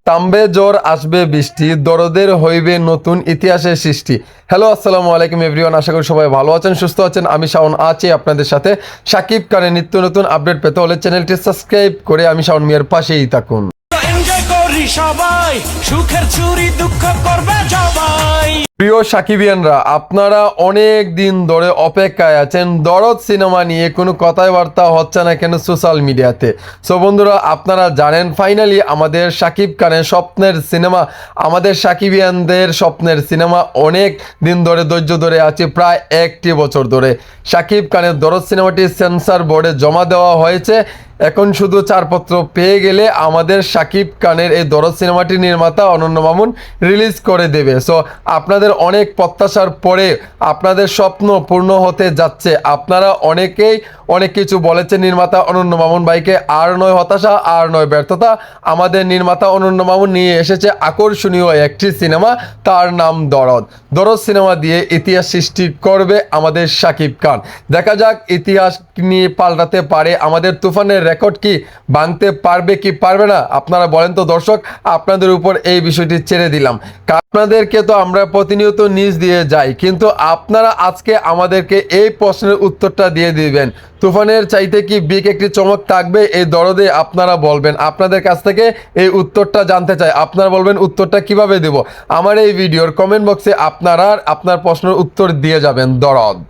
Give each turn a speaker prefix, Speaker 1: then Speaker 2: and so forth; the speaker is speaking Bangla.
Speaker 1: থামবে জ্বর আসবে বৃষ্টি দরদের হইবে নতুন ইতিহাসের সৃষ্টি। হ্যালো আসসালামু আলাইকুম এভরিওয়ান, আশা করি সবাই ভালো আছেন, সুস্থ আছেন। আমি শাওন আছি আপনাদের সাথে। শাকিব খানের নিত্য নতুন আপডেট পেতে হলে চ্যানেলটি সাবস্ক্রাইব করে আমি শাওন মিয়ার পাশেই থাকুন।
Speaker 2: এনজয় করি সবাই, সুখের চুরি দুঃখ করবে সবাই।
Speaker 1: প্রিয় সাকিবিয়ানরা, আপনারা অনেক দিন ধরে অপেক্ষায় আছেন দরদ সিনেমা নিয়ে কোনো কথাই বার্তা হচ্ছে না কেন সোশ্যাল মিডিয়াতে। সো বন্ধুরা, আপনারা জানেন ফাইনালি আমাদের শাকিব খানের স্বপ্নের সিনেমা, আমাদের সাকিবিয়ানদের স্বপ্নের সিনেমা অনেক দিন ধরে ধৈর্য ধরে আছে, প্রায় 1টি বছর ধরে শাকিব খানের দরদ সিনেমাটি সেন্সর বোর্ডে জমা দেওয়া হয়েছে। এখন শুধু ছাড়পত্র পেয়ে গেলে আমাদের শাকিব খানের এই দরদ সিনেমাটি নির্মাতা অনন্য মামুন রিলিজ করে দেবে। সো আপনাদের অনেক প্রত্যাশার পরে আপনাদের স্বপ্ন পূর্ণ হতে যাচ্ছে। আপনারা অনেকেই অনেক কিছু বলেছেন নির্মাতা অনন্য মামুন ভাইকে, আর নয় হতাশা, আর নয় ব্যর্থতা। আমাদের নির্মাতা অনন্য মামুন নিয়ে এসেছে আকর্ষণীয় একটি সিনেমা, তার নাম দরদ। দরদ সিনেমা দিয়ে ইতিহাস সৃষ্টি করবে আমাদের শাকিব খান। দেখা যাক ইতিহাস নিয়ে পাল্টাতে পারে আমাদের তুফানের রেকর্ড কি ভাঙতে পারবে কি পারবে না। আপনারা বলেন তো দর্শক, আপনাদের উপর এই বিষয়টি ছেড়ে দিলাম। আপনাদেরকে তো আমরা প্রতিনিয়ত নিউজ দিয়ে যাই, কিন্তু আপনারা আজকে আমাদেরকে এই প্রশ্নের উত্তরটা দিয়ে দিবেন, তুফানের চাইতে কি বিগ একটি চমক থাকবে এই দরদে? আপনারা বলবেন, আপনাদের কাছ থেকে এই উত্তরটা জানতে চাই। আপনারা বলবেন উত্তরটা কিভাবে দেব? আমার এই ভিডিওর কমেন্ট বক্সে আপনারা আপনার প্রশ্নের উত্তর দিয়ে যাবেন দরদ।